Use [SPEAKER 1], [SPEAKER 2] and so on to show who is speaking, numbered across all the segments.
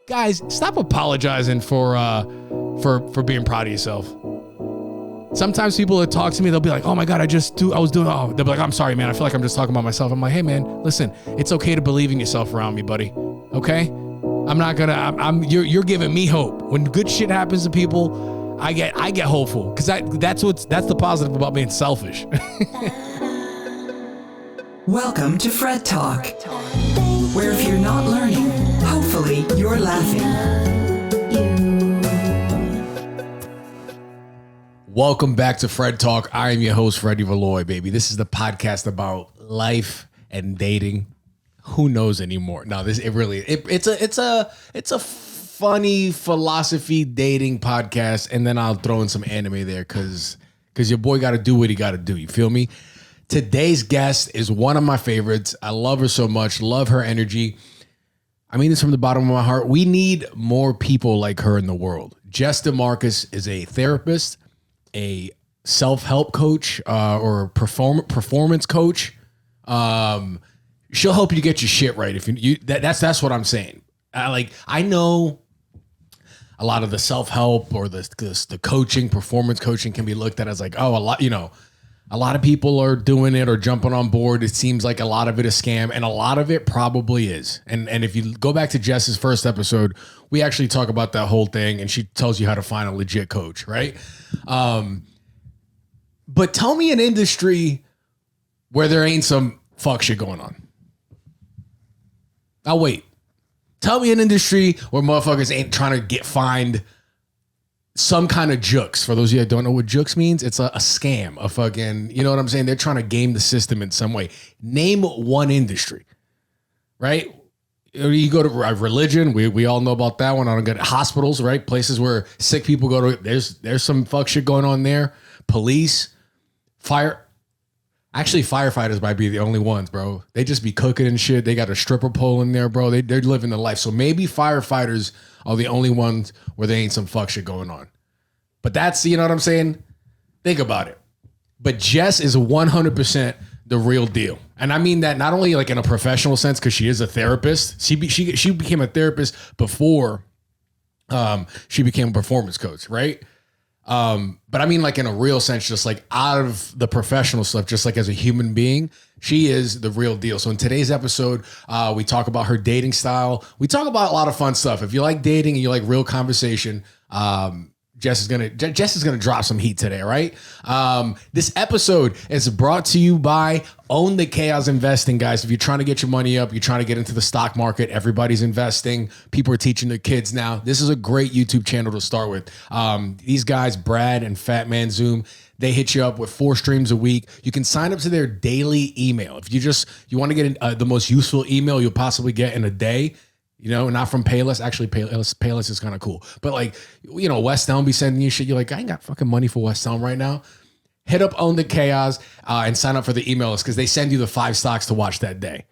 [SPEAKER 1] Guys, stop apologizing for being proud of yourself. Sometimes people that talk to me, they'll be like, oh my God, they'll be like, I'm sorry, man. I feel like I'm just talking about myself. I'm like, hey man, listen, it's okay to believe in yourself around me, buddy. Okay? You're giving me hope. When good shit happens to people, I get hopeful. Cause that's the positive about being selfish.
[SPEAKER 2] Welcome to FredTalk, where if you're not learning, hopefully you're laughing.
[SPEAKER 1] Welcome back to FredTalk. I am your host, Freddie Valoy, baby. This is the podcast about life and dating. Who knows anymore? No, it's a funny philosophy dating podcast, and then I'll throw in some anime there because your boy got to do what he got to do. You feel me? Today's guest is one of my favorites. I love her so much. Love her energy. I mean this from the bottom of my heart. We need more people like her in the world. Jess DeMarchis is a therapist, a self-help coach, or performance coach. She'll help you get your shit right. That's what I'm saying. I know a lot of the self-help or the coaching, performance coaching can be looked at as like, oh, a lot of people are doing it or jumping on board. It seems like a lot of it is scam, and a lot of it probably is. And if you go back to Jess's first episode, we actually talk about that whole thing, and she tells you how to find a legit coach, right? But tell me an industry where there ain't some fuck shit going on. I'll wait. Tell me an industry where motherfuckers ain't trying to find some kind of jukes. For those of you that don't know what jukes means, it's a scam, a fucking, you know what I'm saying? They're trying to game the system in some way. Name one industry, right? You go to religion. We all know about that one. I don't get it. Hospitals, right? Places where sick people go to. There's some fuck shit going on there. Police, fire. Actually, firefighters might be the only ones, bro. They just be cooking and shit. They got a stripper pole in there, bro. They're living the life. So maybe firefighters are the only ones where there ain't some fuck shit going on. But that's, you know what I'm saying? Think about it. But Jess is 100% the real deal. And I mean that not only like in a professional sense, because she is a therapist. She became a therapist before she became a performance coach, right? But I mean like in a real sense, just like out of the professional stuff, just like as a human being, she is the real deal. So in today's episode, we talk about her dating style. We talk about a lot of fun stuff. If you like dating and you like real conversation, Jess is gonna drop some heat today, right? This episode is brought to you by Own the Chaos Investing, guys. If you're trying to get your money up, you're trying to get into the stock market, everybody's investing. People are teaching their kids now. This is a great YouTube channel to start with. These guys, Brad and Fat Man Zoom, they hit you up with 4 streams a week. You can sign up to their daily email. If you want to get the most useful email you'll possibly get in a day, you know, not from Payless. Actually, Payless is kind of cool. But like, you know, West Elm be sending you shit. You're like, I ain't got fucking money for West Elm right now. Hit up Own the Chaos and sign up for the email list because they send you the 5 stocks to watch that day.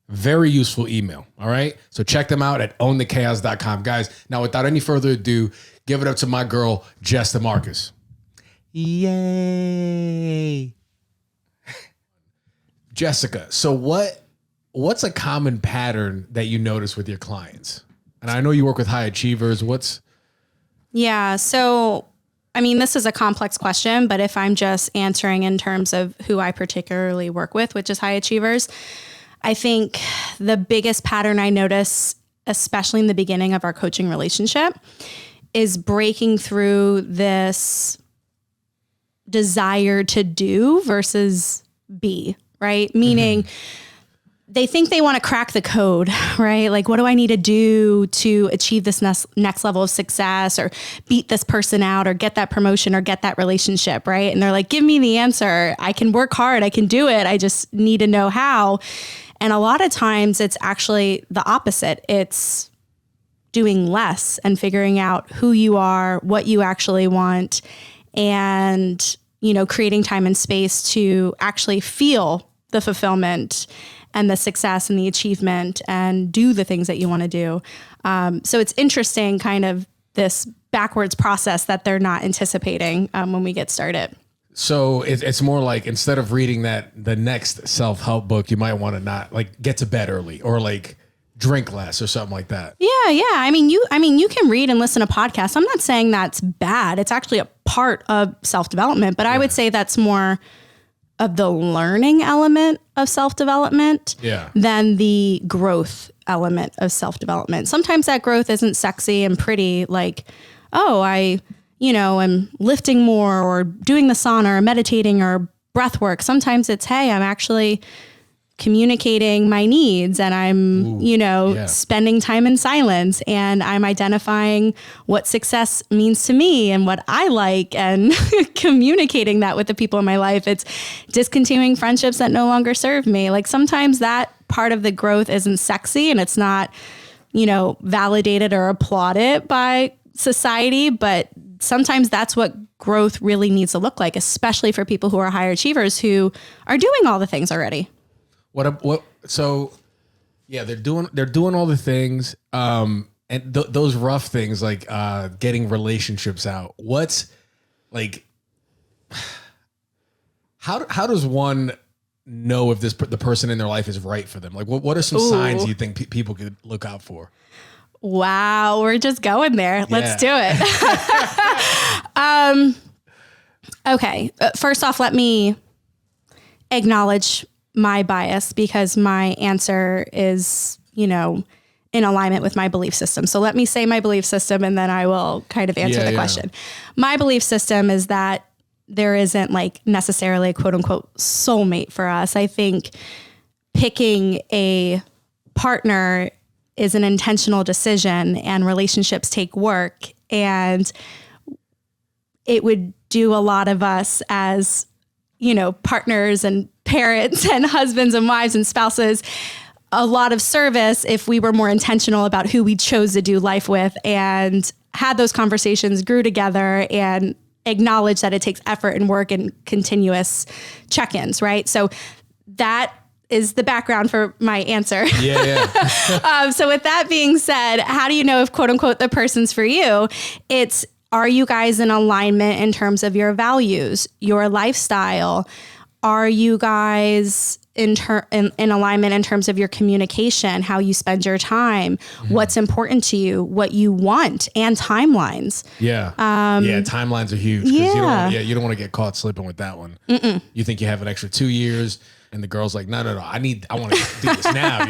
[SPEAKER 1] Very useful email. All right. So check them out at ownthechaos.com. Guys, now without any further ado, give it up to my girl, Jess DeMarchis. Yay. Jessica, so what's a common pattern that you notice with your clients? And I know you work with high achievers.
[SPEAKER 3] Yeah. So, I mean, this is a complex question, but if I'm just answering in terms of who I particularly work with, which is high achievers, I think the biggest pattern I notice, especially in the beginning of our coaching relationship, is breaking through this desire to do versus be, right? Meaning, they think they want to crack the code, right? Like, what do I need to do to achieve this next level of success or beat this person out or get that promotion or get that relationship, right? And they're like, give me the answer. I can work hard. I can do it. I just need to know how. And a lot of times it's actually the opposite. It's doing less and figuring out who you are, what you actually want, and, you know, creating time and space to actually feel the fulfillment and the success and the achievement and do the things that you want to do. So it's interesting, kind of this backwards process that they're not anticipating when we get started.
[SPEAKER 1] So it's more like, instead of reading the next self-help book, you might want to not like get to bed early, or like drink less or something like that.
[SPEAKER 3] Yeah. I mean, you can read and listen to podcasts. I'm not saying that's bad. It's actually a part of self-development, but I would say that's more of the learning element of self-development than the growth element of self-development. Sometimes that growth isn't sexy and pretty, like, oh, I'm lifting more or doing the sauna or meditating or breath work. Sometimes it's, hey, I'm actually communicating my needs and I'm, spending time in silence and I'm identifying what success means to me and what I like and communicating that with the people in my life. It's discontinuing friendships that no longer serve me. Like sometimes that part of the growth isn't sexy and it's not, validated or applauded by society, but sometimes that's what growth really needs to look like, especially for people who are higher achievers who are doing all the things already.
[SPEAKER 1] So they're doing all the things, and those rough things like getting relationships out. What's like, how does one know if the person in their life is right for them? Like, what are some signs you think people could look out for?
[SPEAKER 3] Wow, we're just going there. Let's do it. Okay. First off, let me acknowledge my bias because my answer is, in alignment with my belief system. So let me say my belief system and then I will kind of answer the question. My belief system is that there isn't like necessarily a quote unquote soulmate for us. I think picking a partner is an intentional decision and relationships take work, and it would do a lot of us as, partners and parents and husbands and wives and spouses a lot of service if we were more intentional about who we chose to do life with and had those conversations, grew together, and acknowledge that it takes effort and work and continuous check-ins, right? So that is the background for my answer. So with that being said, how do you know if quote unquote the person's for you? It's, are you guys in alignment in terms of your values, your lifestyle? Are you guys in alignment in terms of your communication, how you spend your time, what's important to you, what you want, and timelines?
[SPEAKER 1] Timelines are huge. You don't want to get caught slipping with that one. You think you have an extra 2 years. And the girl's like, no, I want to do this now,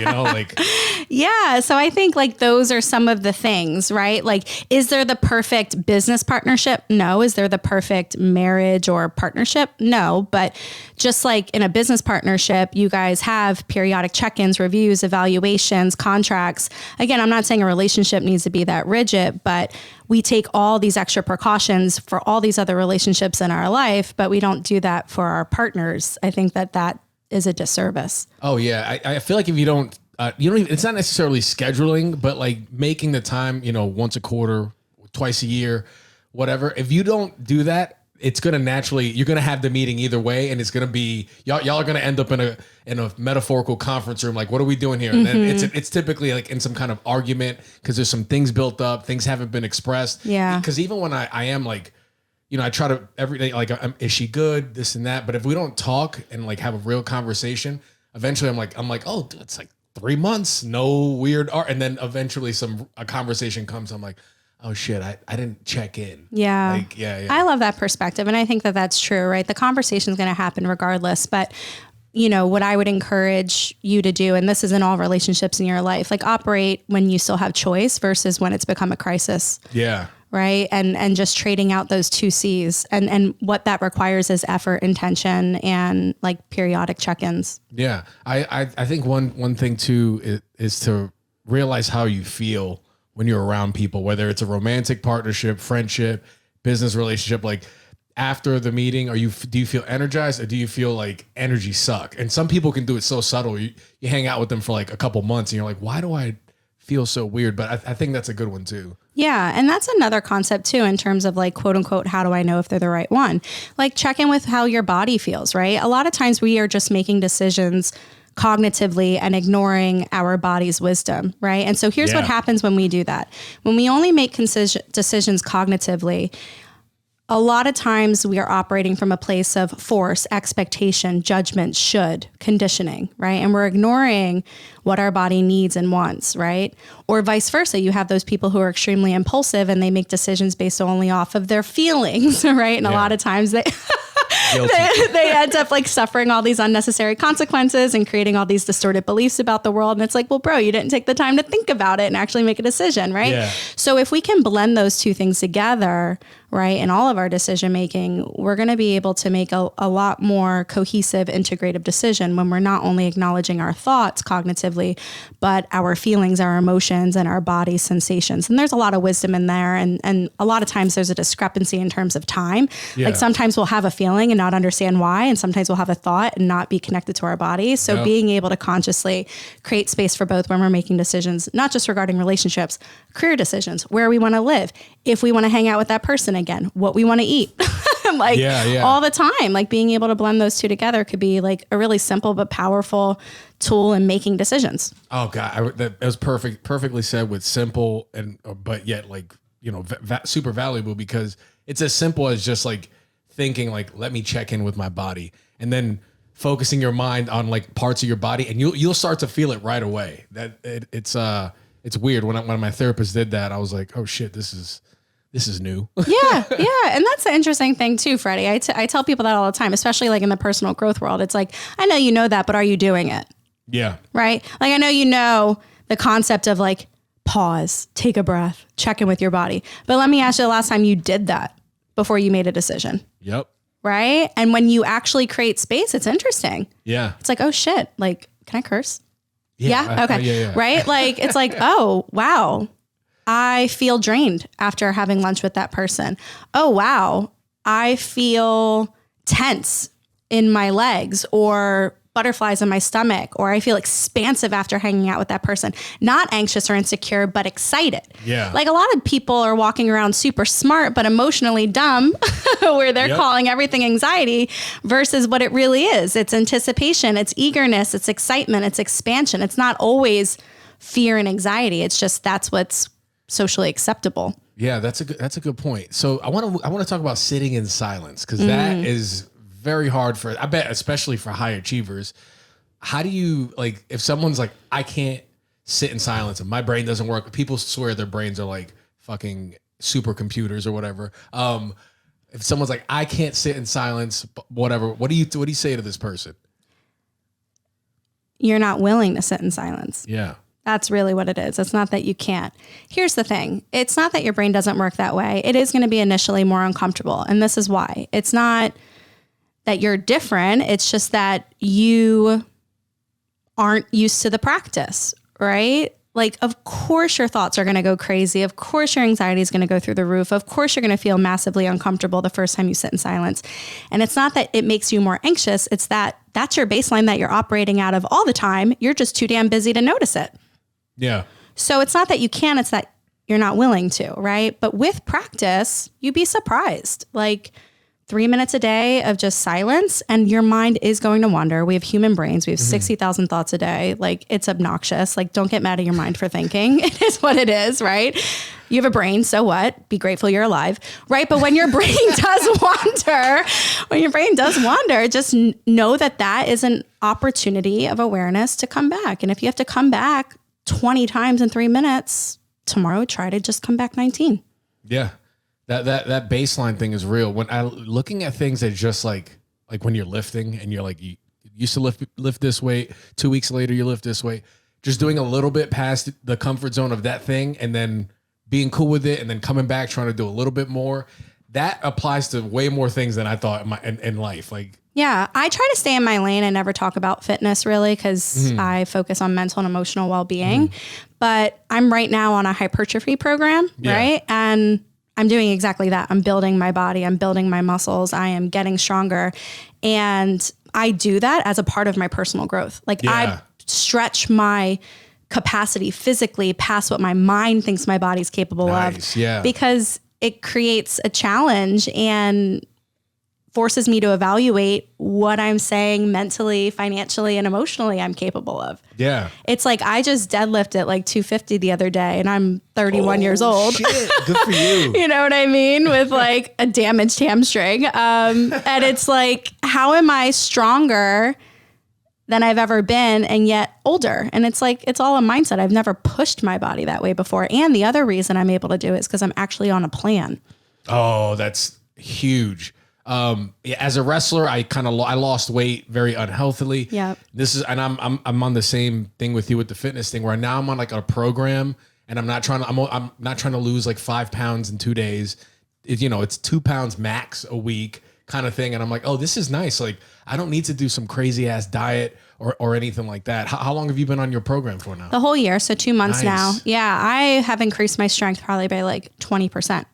[SPEAKER 1] So I think like those are some of the things, right? Like, is there the perfect business partnership? No. Is there the perfect marriage or partnership? No. But just like in a business partnership, you guys have periodic check-ins, reviews, evaluations, contracts. Again, I'm not saying a relationship needs to be that rigid, but we take all these extra precautions for all these other relationships in our life, but we don't do that for our partners. I think that is a disservice. Oh yeah. I feel like if you don't even, it's not necessarily scheduling, but like making the time, once a quarter, twice a year, whatever. If you don't do that, it's going to naturally, you're going to have the meeting either way. And it's going to be, y'all are going to end up in a metaphorical conference room. Like, what are we doing here? And then it's typically like in some kind of argument because there's some things built up, things haven't been expressed. Yeah. Because even when I am like, I try to every day, like, is she good? This and that. But if we don't talk and like have a real conversation, eventually I'm like, oh, dude, it's like 3 months, no weird art. And then eventually a conversation comes. I'm like, oh shit, I didn't check in. Yeah. Like, yeah. I love that perspective. And I think that that's true, right? The conversation is going to happen regardless. But what I would encourage you to do, and this is in all relationships in your life, like operate when you still have choice versus when it's become a crisis. Yeah. Right. And just trading out those 2 C's and what that requires is effort, intention, and like periodic check-ins. Yeah. I think one thing too is to realize how you feel when you're around people, whether it's a romantic partnership, friendship, business relationship. Like after the meeting, do you feel energized or do you feel like energy suck? And some people can do it so subtle. You hang out with them for like a couple months and you're like, why do I feel so weird? But I think that's a good one too. Yeah. And that's another concept too, in terms of like, quote unquote, how do I know if they're the right one? Like check in with how your body feels, right? A lot of times we are just making decisions cognitively and ignoring our body's wisdom, right? And so here's what happens when we do that. When we only make decisions cognitively,
[SPEAKER 3] a lot of times we are operating from a place of force, expectation, judgment, should, conditioning, right? And we're ignoring what our body needs and wants, right? Or vice versa. You have those people who are extremely impulsive and they make decisions based only off of their feelings, right? And a lot of times they they end up like suffering all these unnecessary consequences and creating all these distorted beliefs about the world. And it's like, well, bro, you didn't take the time to think about it and actually make a decision, right?
[SPEAKER 1] Yeah.
[SPEAKER 3] So if we can blend those two things together, right, in all of our decision making, we're going to be able to make a lot more cohesive, integrative decision when we're not only acknowledging our thoughts cognitively, but our feelings, our emotions, and our body sensations. And there's a lot of wisdom in there. And a lot of times there's a discrepancy in terms of time.
[SPEAKER 1] Yeah.
[SPEAKER 3] Like sometimes we'll have a feeling and not understand why. And sometimes we'll have a thought and not be connected to our body. So being able to consciously create space for both when we're making decisions, not just regarding relationships, career decisions, where we want to live, if we want to hang out with that person again, what we want to eat, like all the time, like being able to blend those two together could be like a really simple but powerful tool in making decisions.
[SPEAKER 1] Oh God, that was perfectly said with simple and, but yet like, you know, super valuable, because it's as simple as just like thinking like, let me check in with my body, and then focusing your mind on like parts of your body, and you'll start to feel it right away. That it's weird. When my therapist did that, I was like, oh shit, this is new.
[SPEAKER 3] Yeah. And that's the interesting thing too, Freddie. I tell people that all the time, especially like in the personal growth world. It's like, I know you know that, but are you doing it?
[SPEAKER 1] Yeah.
[SPEAKER 3] Right? Like I know you know the concept of like pause, take a breath, check in with your body. But let me ask you the last time you did that before you made a decision.
[SPEAKER 1] Yep.
[SPEAKER 3] Right? And when you actually create space, it's interesting.
[SPEAKER 1] Yeah.
[SPEAKER 3] It's like, oh shit, like, can I curse?
[SPEAKER 1] Yeah.
[SPEAKER 3] Okay.
[SPEAKER 1] Yeah.
[SPEAKER 3] Right? Like, it's like, oh, wow. I feel drained after having lunch with that person. Oh, wow. I feel tense in my legs or butterflies in my stomach, or I feel expansive after hanging out with that person. Not anxious or insecure, but excited.
[SPEAKER 1] Yeah.
[SPEAKER 3] Like a lot of people are walking around super smart, but emotionally dumb, where they're calling everything anxiety versus what it really is. It's anticipation, it's eagerness, it's excitement, it's expansion. It's not always fear and anxiety. It's just that's what's socially acceptable.
[SPEAKER 1] Yeah, that's a good point. So I want to talk about sitting in silence, because that is very hard for, I bet, especially for high achievers. How do you, like, if someone's like, I can't sit in silence and my brain doesn't work, people swear their brains are like fucking supercomputers or whatever. If someone's like, I can't sit in silence, whatever, what do you say to this person?
[SPEAKER 3] You're not willing to sit in silence.
[SPEAKER 1] Yeah.
[SPEAKER 3] That's really what it is. It's not that you can't. Here's the thing. It's not that your brain doesn't work that way. It is going to be initially more uncomfortable. And this is why. It's not that you're different. It's just that you aren't used to the practice, right? Like, of course your thoughts are going to go crazy. Of course your anxiety is going to go through the roof. Of course you're going to feel massively uncomfortable the first time you sit in silence. And it's not that it makes you more anxious. It's that that's your baseline that you're operating out of all the time. You're just too damn busy to notice it.
[SPEAKER 1] Yeah.
[SPEAKER 3] So it's not that you can, it's that you're not willing to, right? But with practice, you'd be surprised. Like 3 minutes a day of just silence and your mind is going to wander. We have human brains. We have 60,000 thoughts a day. Like, it's obnoxious. Like, don't get mad at your mind for thinking. It is what it is, right? You have a brain, so what? Be grateful you're alive, right? But when your brain does wander, just know that that is an opportunity of awareness to come back. And if you have to come back 20 times in 3 minutes, tomorrow try to just come back 19.
[SPEAKER 1] Yeah. That baseline thing is real. When I looking at things that just like when you're lifting and you're like, you used to lift this weight, 2 weeks later you lift this weight, just doing a little bit past the comfort zone of that thing and then being cool with it and then coming back, trying to do a little bit more. That applies to way more things than I thought in life. Like,
[SPEAKER 3] yeah, I try to stay in my lane and never talk about fitness really, because I focus on mental and emotional well-being. But I'm right now on a hypertrophy program, right? And I'm doing exactly that. I'm building my body. I'm building my muscles. I am getting stronger. And I do that as a part of my personal growth. Like, I stretch my capacity physically past what my mind thinks my body's capable of.
[SPEAKER 1] Yeah.
[SPEAKER 3] Because it creates a challenge, and forces me to evaluate what I'm saying mentally, financially, and emotionally I'm capable of.
[SPEAKER 1] Yeah.
[SPEAKER 3] It's like I just deadlifted like 250 the other day and I'm 31 years old.
[SPEAKER 1] Shit. Good for you.
[SPEAKER 3] You know what I mean? With like a damaged hamstring. And it's like, how am I stronger than I've ever been and yet older? And it's like, it's all a mindset. I've never pushed my body that way before. And the other reason I'm able to do it is because I'm actually on a plan.
[SPEAKER 1] Oh, that's huge. As a wrestler, I lost weight very unhealthily.
[SPEAKER 3] Yeah.
[SPEAKER 1] I'm on the same thing with you with the fitness thing where now I'm on like a program and I'm not trying to lose like 5 pounds in 2 days. It's 2 pounds max a week kind of thing. And I'm like, oh, this is nice. Like I don't need to do some crazy ass diet or anything like that. How long have you been on your program for now?
[SPEAKER 3] The whole year. So 2 months now.
[SPEAKER 1] Nice.
[SPEAKER 3] Yeah. I have increased my strength probably by like 20%.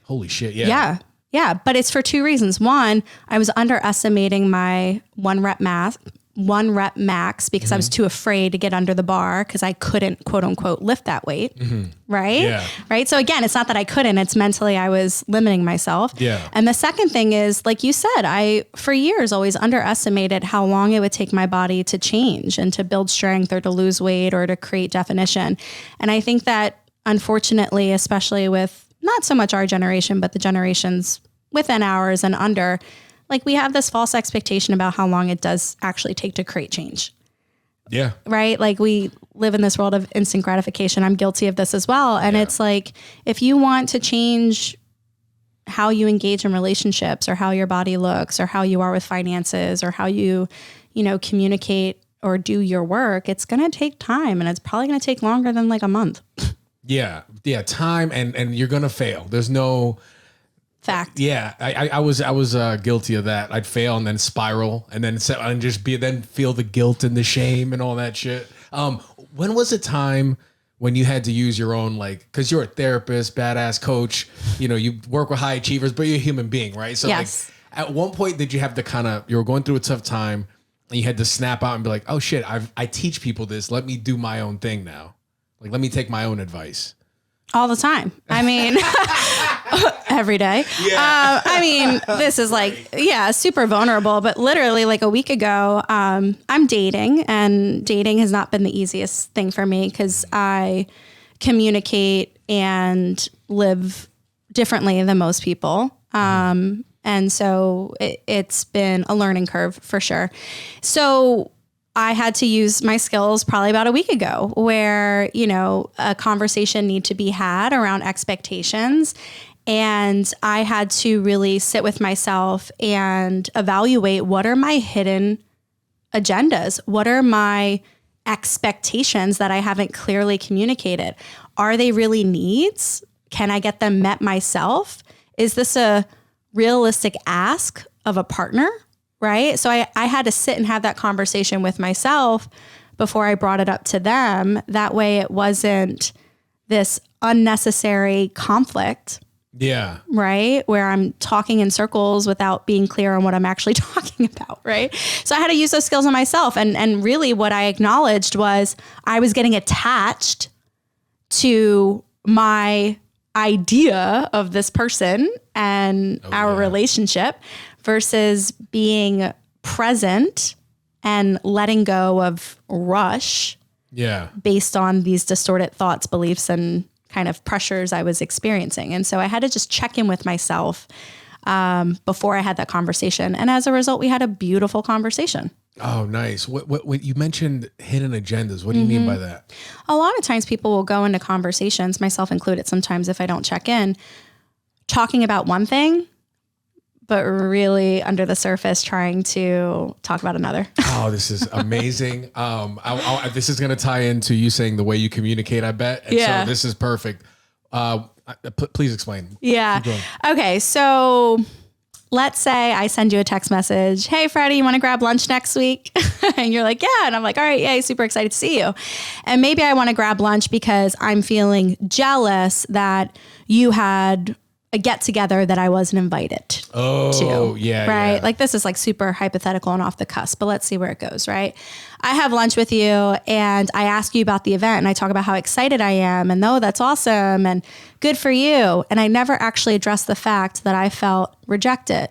[SPEAKER 1] Holy shit. Yeah.
[SPEAKER 3] Yeah. But it's for 2 reasons. One, I was underestimating my one rep max because I was too afraid to get under the bar because I couldn't, quote unquote, lift that weight. Right.
[SPEAKER 1] Yeah.
[SPEAKER 3] Right. So again, it's not that I couldn't, it's mentally I was limiting myself.
[SPEAKER 1] Yeah.
[SPEAKER 3] And the second thing is, like you said, I, for years, always underestimated how long it would take my body to change and to build strength or to lose weight or to create definition. And I think that unfortunately, especially with not so much our generation, but the generations within ours and under, like we have this false expectation about how long it does actually take to create change.
[SPEAKER 1] Yeah.
[SPEAKER 3] Right? Like we live in this world of instant gratification. I'm guilty of this as well. And it's like, if you want to change how you engage in relationships or how your body looks or how you are with finances or how you communicate or do your work, it's going to take time and it's probably going to take longer than like a month.
[SPEAKER 1] Yeah. Yeah. Time and you're going to fail. There's no
[SPEAKER 3] fact.
[SPEAKER 1] Yeah. I was guilty of that. I'd fail and then spiral and then feel the guilt and the shame and all that shit. When was a time when you had to use your own, like, cause you're a therapist, badass coach, you work with high achievers, but you're a human being, right? So
[SPEAKER 3] yes.
[SPEAKER 1] Like at one point did you have to you were going through a tough time and you had to snap out and be like, oh shit, I teach people this. Let me do my own thing now. Like, let me take my own advice.
[SPEAKER 3] All the time. I mean, every day.
[SPEAKER 1] Yeah.
[SPEAKER 3] I mean, this is like, super vulnerable, but literally like a week ago, I'm dating and dating has not been the easiest thing for me because I communicate and live differently than most people. And so it's been a learning curve for sure. So I had to use my skills probably about a week ago where, a conversation need to be had around expectations. And I had to really sit with myself and evaluate what are my hidden agendas? What are my expectations that I haven't clearly communicated? Are they really needs? Can I get them met myself? Is this a realistic ask of a partner? Right. So I had to sit and have that conversation with myself before I brought it up to them. That way it wasn't this unnecessary conflict.
[SPEAKER 1] Yeah.
[SPEAKER 3] Right. Where I'm talking in circles without being clear on what I'm actually talking about. Right. So I had to use those skills on myself. And really what I acknowledged was I was getting attached to my idea of this person and our relationship versus being present and letting go of rush based on these distorted thoughts, beliefs, and kind of pressures I was experiencing. And so I had to just check in with myself before I had that conversation. And as a result, we had a beautiful conversation.
[SPEAKER 1] Oh, nice. What you mentioned hidden agendas. What do you mean by that?
[SPEAKER 3] A lot of times people will go into conversations, myself included sometimes if I don't check in, talking about one thing, but really under the surface trying to talk about another.
[SPEAKER 1] Oh, this is amazing. This is going to tie into you saying the way you communicate, I bet. And so this is perfect. Please explain.
[SPEAKER 3] Yeah. Okay. So let's say I send you a text message. Hey, Freddie, you want to grab lunch next week? And you're like, yeah. And I'm like, all right, yay, super excited to see you. And maybe I want to grab lunch because I'm feeling jealous that you had a get together that I wasn't invited to.
[SPEAKER 1] Yeah.
[SPEAKER 3] Right.
[SPEAKER 1] Yeah.
[SPEAKER 3] Like this is like super hypothetical and off the cusp, but let's see where it goes. Right. I have lunch with you and I ask you about the event and I talk about how excited I am and that's awesome and good for you. And I never actually addressed the fact that I felt rejected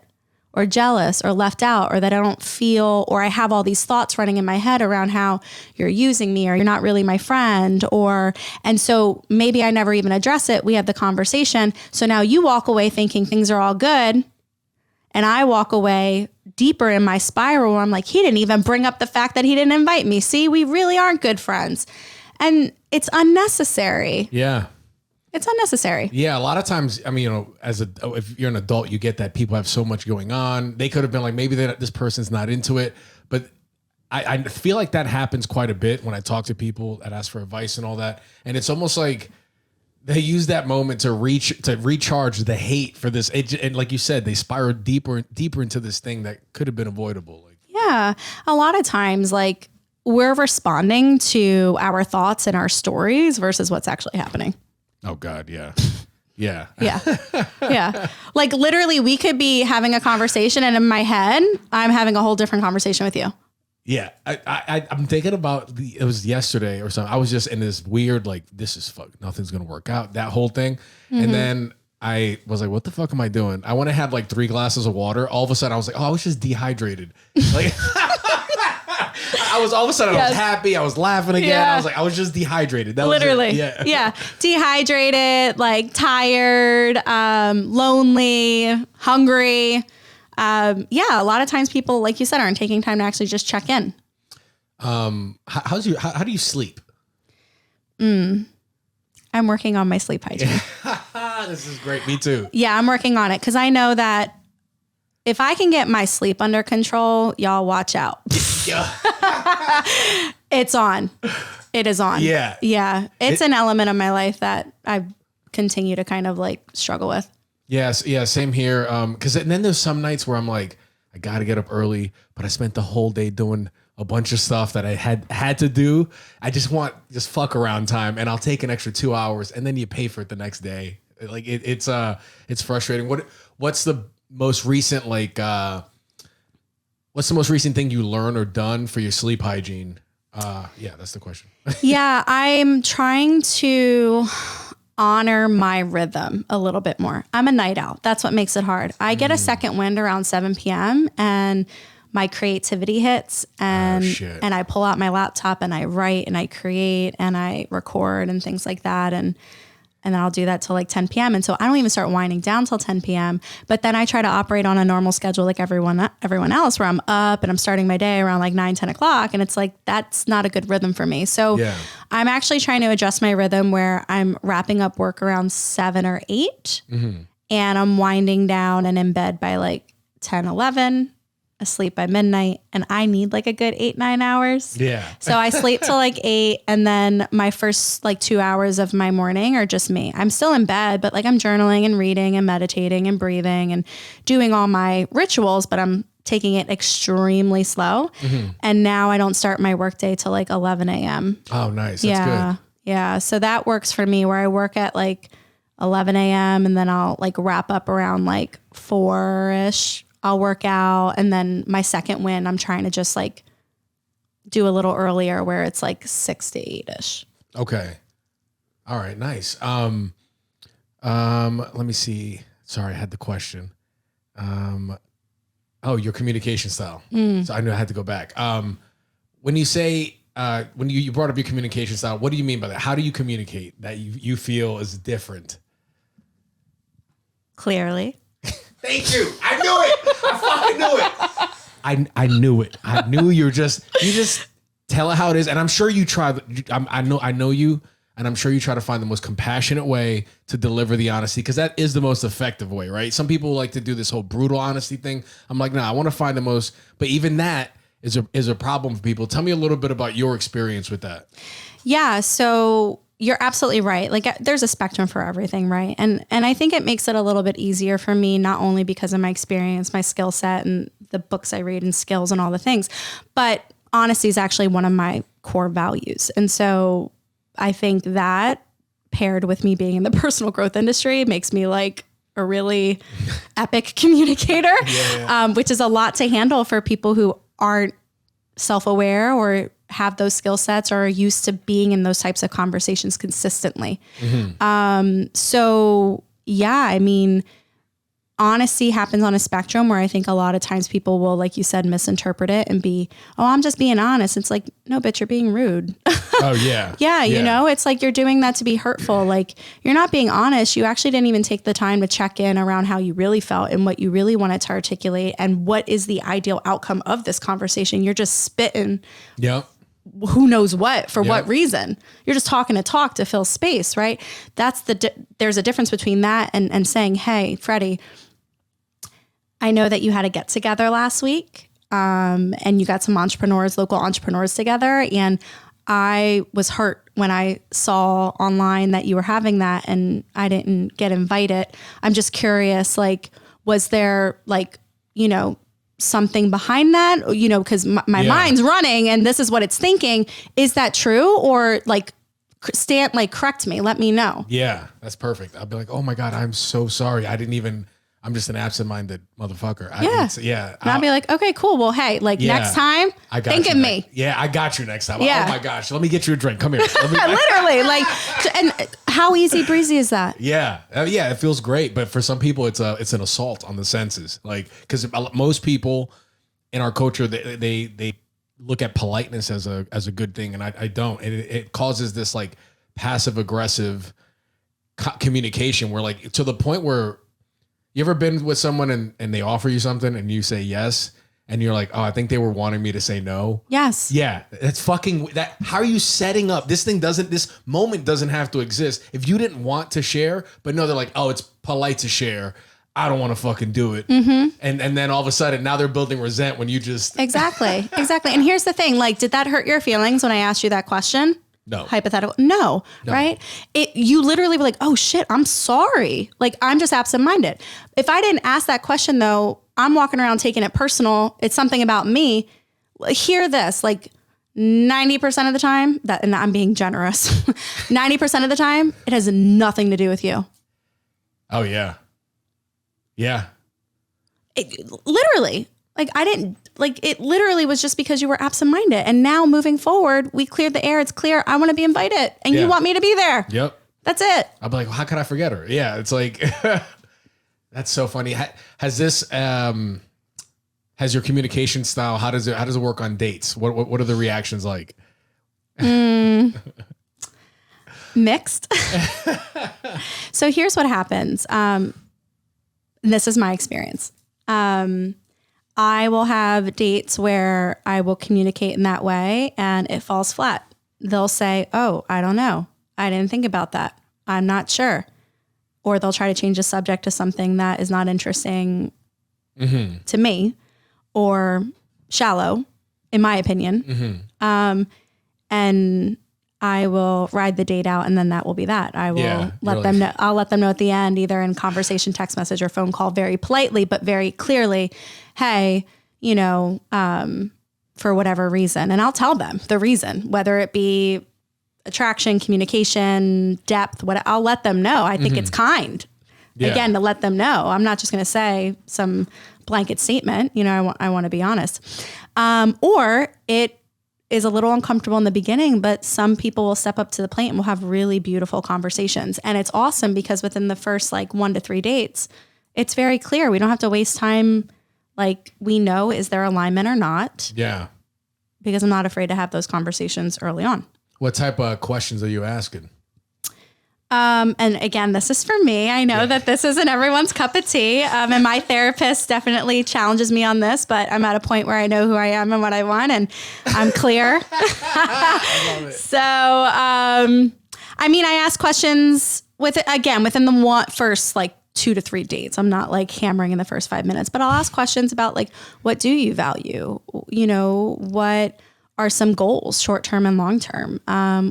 [SPEAKER 3] or jealous or left out, or that I don't feel, or I have all these thoughts running in my head around how you're using me or you're not really my friend, and so maybe I never even address it. We have the conversation. So now you walk away thinking things are all good. And I walk away deeper in my spiral where I'm like, he didn't even bring up the fact that he didn't invite me. See, we really aren't good friends. And it's unnecessary.
[SPEAKER 1] Yeah.
[SPEAKER 3] It's unnecessary.
[SPEAKER 1] Yeah. A lot of times, I mean, if you're an adult, you get that people have so much going on. They could have been like, maybe this person's not into it. But I feel like that happens quite a bit when I talk to people that ask for advice and all that. And it's almost like they use that moment to recharge the hate for this. And like you said, they spiral deeper into this thing that could have been avoidable.
[SPEAKER 3] Yeah. A lot of times, like, we're responding to our thoughts and our stories versus what's actually happening.
[SPEAKER 1] Oh God. Yeah. Yeah.
[SPEAKER 3] Yeah. Yeah. Like, literally, we could be having a conversation and in my head, I'm having a whole different conversation with you.
[SPEAKER 1] Yeah. I'm thinking about it was yesterday or something. I was just in this weird, like, this is nothing's going to work out, that whole thing. Mm-hmm. And then I was like, what the fuck am I doing? I went to have like 3 glasses of water. All of a sudden I was like, oh, I was just dehydrated. Like, I was happy. I was laughing again. Yeah. I was like, I was just dehydrated. That
[SPEAKER 3] literally.
[SPEAKER 1] Was it. Yeah.
[SPEAKER 3] Yeah. Dehydrated, like tired, lonely, hungry. Yeah, a lot of times people, like you said, aren't taking time to actually just check in.
[SPEAKER 1] How do you sleep?
[SPEAKER 3] I'm working on my sleep hygiene.
[SPEAKER 1] This is great. Me too.
[SPEAKER 3] Yeah, I'm working on it because I know that if I can get my sleep under control, y'all watch out. It's on. It is on.
[SPEAKER 1] Yeah.
[SPEAKER 3] Yeah. It's an element of my life that I continue to kind of like struggle with.
[SPEAKER 1] Yes. Yeah. Same here. And then there's some nights where I'm like, I got to get up early, but I spent the whole day doing a bunch of stuff that I had to do. I just want fuck around time, and I'll take an extra 2 hours, and then you pay for it the next day. Like it's frustrating. What's the most recent what's the most recent thing you learned or done for your sleep hygiene? Yeah, that's the question.
[SPEAKER 3] Yeah, I'm trying to honor my rhythm a little bit more. I'm a night owl. That's what makes it hard. I get a second wind around 7 p.m. and my creativity hits and I pull out my laptop and I write and I create and I record and things like that. And then I'll do that till like 10 p.m. And so I don't even start winding down till 10 p.m. But then I try to operate on a normal schedule like everyone else, where I'm up and I'm starting my day around like 9, 10 o'clock. And it's like, that's not a good rhythm for me. So I'm actually trying to adjust my rhythm where I'm wrapping up work around 7 or 8 and I'm winding down and in bed by like 10, 11, asleep by midnight, and I need like a good 8-9 hours.
[SPEAKER 1] Yeah.
[SPEAKER 3] So I sleep till like 8, and then my first like 2 hours of my morning are just me. I'm still in bed, but like I'm journaling and reading and meditating and breathing and doing all my rituals, but I'm taking it extremely slow. And now I don't start my workday till like 11 a.m.
[SPEAKER 1] Oh, nice. That's good.
[SPEAKER 3] Yeah. So that works for me, where I work at like 11 a.m. and then I'll like wrap up around like 4-ish. I'll work out, and then my second win, I'm trying to just like do a little earlier, where it's like 6 to 8-ish.
[SPEAKER 1] Okay. All right. Nice. Let me see. Sorry, I had the question. Your communication style. So I knew I had to go back. When you say, when you brought up your communication style, what do you mean by that? How do you communicate that you feel is different?
[SPEAKER 3] Clearly.
[SPEAKER 1] Thank you. I knew it. I fucking knew it. I knew it. I knew you just tell it how it is. And I'm sure you try. I know you, and I'm sure you try to find the most compassionate way to deliver the honesty, because that is the most effective way, right? Some people like to do this whole brutal honesty thing. I'm like, no, I want to find the most, but even that is a problem for people. Tell me a little bit about your experience with that. Yeah.
[SPEAKER 3] So you're absolutely right. Like, there's a spectrum for everything, right? And I think it makes it a little bit easier for me, not only because of my experience, my skill set, and the books I read and skills and all the things, but honesty is actually one of my core values. And so I think that, paired with me being in the personal growth industry, makes me like a really epic communicator, which is a lot to handle for people who aren't self-aware or have those skill sets or are used to being in those types of conversations consistently. So yeah, I mean, honesty happens on a spectrum where I think a lot of times people will, like you said, misinterpret it and be, oh, I'm just being honest. It's like, no, bitch, you're being rude.
[SPEAKER 1] Oh yeah.
[SPEAKER 3] Yeah. You know, it's like you're doing that to be hurtful. Like you're not being honest. You actually didn't even take the time to check in around how you really felt and what you really wanted to articulate and what is the ideal outcome of this conversation. You're just spitting.
[SPEAKER 1] Yep.
[SPEAKER 3] Who knows what, for what reason. You're just talking to talk to fill space, right? That's there's a difference between that and saying, hey, Freddie, I know that you had a get together last week and you got some local entrepreneurs together. And I was hurt when I saw online that you were having that and I didn't get invited. I'm just curious, like, was there like, something behind that, because my mind's running and this is what it's thinking. Is that true? Or like, correct me, let me know.
[SPEAKER 1] Yeah, that's perfect. I'll be like, oh my God, I'm so sorry. I'm just an absent-minded motherfucker.
[SPEAKER 3] And I'll be like, okay, cool. Well, hey, next time, think of me.
[SPEAKER 1] Yeah, I got you next time.
[SPEAKER 3] Yeah.
[SPEAKER 1] Oh my gosh, let me get you a drink. Come here.
[SPEAKER 3] Literally, and how easy breezy is that?
[SPEAKER 1] Yeah. Yeah, it feels great. But for some people, it's an assault on the senses. Like, because most people in our culture, they look at politeness as a good thing. And I don't. And it causes this like passive aggressive communication where like to the point where you ever been with someone and they offer you something and you say yes and you're like, oh, I think they were wanting me to say no.
[SPEAKER 3] Yes.
[SPEAKER 1] Yeah. That's fucking that. How are you setting up? This moment doesn't have to exist. If you didn't want to share, but no, they're like, oh, it's polite to share. I don't want to fucking do it. Mm-hmm. And then all of a sudden now they're building resent when you just.
[SPEAKER 3] Exactly. And here's the thing, like, did that hurt your feelings when I asked you that question?
[SPEAKER 1] No.
[SPEAKER 3] Hypothetical. No. Right. You literally were like, oh shit, I'm sorry. Like, I'm just absent-minded. If I didn't ask that question though, I'm walking around taking it personal. It's something about me. Hear this, like 90% of the time and I'm being generous, 90% of the time, it has nothing to do with you.
[SPEAKER 1] Oh yeah. Yeah.
[SPEAKER 3] Literally. It literally was just because you were absent-minded. And now moving forward, we cleared the air. It's clear. I want to be invited and you want me to be there.
[SPEAKER 1] Yep.
[SPEAKER 3] That's it.
[SPEAKER 1] I'll be like, well, how can I forget her? Yeah. It's like, that's so funny. Has your communication style, how does it work on dates? What are the reactions like?
[SPEAKER 3] Mixed. So here's what happens. This is my experience. I will have dates where I will communicate in that way and it falls flat. They'll say, oh, I don't know. I didn't think about that. I'm not sure. Or they'll try to change the subject to something that is not interesting to me or shallow, in my opinion. And I will ride the date out and then that will be that. I will let them know. I'll let them know at the end, either in conversation, text message, or phone call, very politely, but very clearly, hey, for whatever reason. And I'll tell them the reason, whether it be attraction, communication, depth, I'll let them know. I think it's kind, again, to let them know. I'm not just going to say some blanket statement, I want to be honest. Or it is a little uncomfortable in the beginning, but some people will step up to the plate and we'll have really beautiful conversations. And it's awesome because within the first 1 to 3 dates, it's very clear. We don't have to waste time. Like, we know, is there alignment or not?
[SPEAKER 1] Yeah.
[SPEAKER 3] Because I'm not afraid to have those conversations early on.
[SPEAKER 1] What type of questions are you asking?
[SPEAKER 3] And again, this is for me. I know that this isn't everyone's cup of tea. And my therapist definitely challenges me on this, but I'm at a point where I know who I am and what I want, and I'm clear.
[SPEAKER 1] I love it.
[SPEAKER 3] So, I ask questions within the first 2 to 3 dates. I'm not hammering in the first 5 minutes, but I'll ask questions about what do you value? What are some goals, short-term and long-term?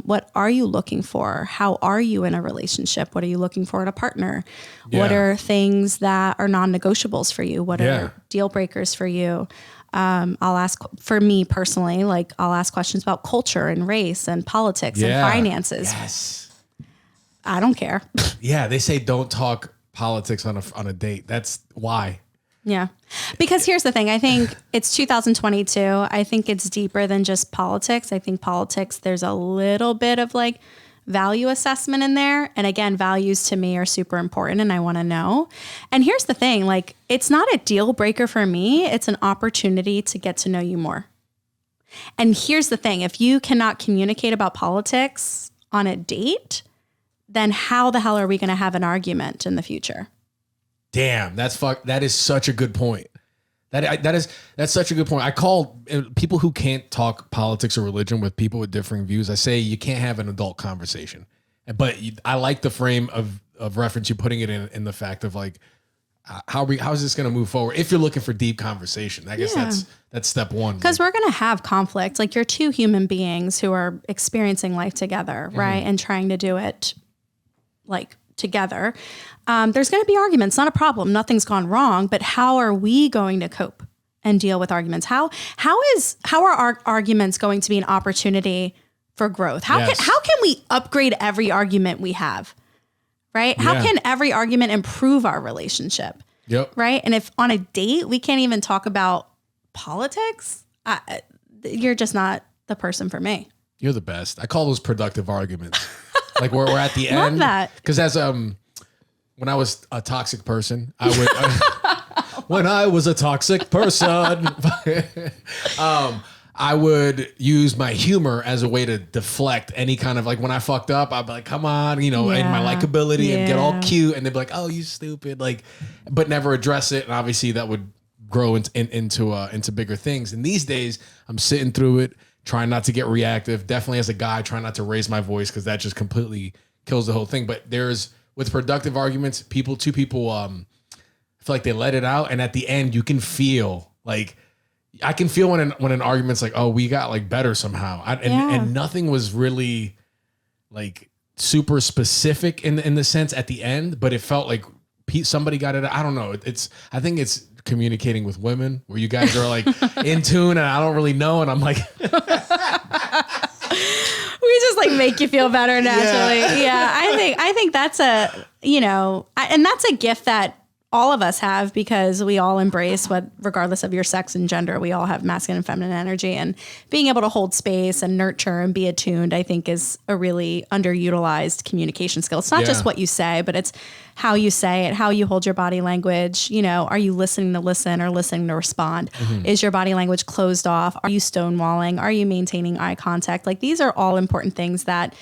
[SPEAKER 3] What are you looking for? How are you in a relationship? What are you looking for in a partner? Yeah. What are things that are non-negotiables for you? What are deal breakers for you? I'll ask, for me personally, I'll ask questions about culture and race and politics and finances.
[SPEAKER 1] Yes.
[SPEAKER 3] I don't care.
[SPEAKER 1] Yeah. They say don't talk politics on a date. That's why.
[SPEAKER 3] Yeah. Because here's the thing. I think it's 2022. I think it's deeper than just politics. I think politics, there's a little bit of value assessment in there. And again, values to me are super important and I want to know. And here's the thing, like, it's not a deal breaker for me. It's an opportunity to get to know you more. And here's the thing, if you cannot communicate about politics on a date, then how the hell are we going to have an argument in the future?
[SPEAKER 1] Damn, that is such a good point. That's such a good point. I call people who can't talk politics or religion with people with differing views. I say you can't have an adult conversation. But I like the frame of reference you're putting it in the fact of like, how is this going to move forward? If you're looking for deep conversation, I guess that's step one.
[SPEAKER 3] Because we're going to have conflict. Like, you're two human beings who are experiencing life together, right? And trying to do it like together. There's going to be arguments, not a problem. Nothing's gone wrong, but how are we going to cope and deal with arguments? How are our arguments going to be an opportunity for growth? How can we upgrade every argument we have? Right? How can every argument improve our relationship?
[SPEAKER 1] Yep.
[SPEAKER 3] Right? And if on a date we can't even talk about politics, you're just not the person for me.
[SPEAKER 1] You're the best. I call those productive arguments. Like we're at the end.
[SPEAKER 3] Love that.
[SPEAKER 1] Because when I was a toxic person, when I was a toxic person, I would use my humor as a way to deflect any kind of, like, when I fucked up, I'd be like, come on, and my likability and get all cute. And they'd be like, oh, you stupid. Like, but never address it. And obviously that would grow into bigger things. And these days I'm sitting through it, trying not to get reactive. Definitely as a guy, trying not to raise my voice because that just completely kills the whole thing. But with productive arguments, two people, I feel like they let it out. And at the end you can feel like, I can feel when an argument's like, oh, we got like better somehow. And nothing was really like super specific in the sense at the end, but it felt like somebody got it. I don't know. I think it's communicating with women where you guys are like in tune and I don't really know. And I'm like, we
[SPEAKER 3] just like make you feel better naturally. Yeah. I think that's and that's a gift that all of us have, because we all embrace regardless of your sex and gender, we all have masculine and feminine energy, and being able to hold space and nurture and be attuned, I think, is a really underutilized communication skill. It's not just what you say, but it's how you say it, how you hold your body language. Are you listening to listen or listening to respond? Mm-hmm. Is your body language closed off? Are you stonewalling? Are you maintaining eye contact? Like, these are all important things that,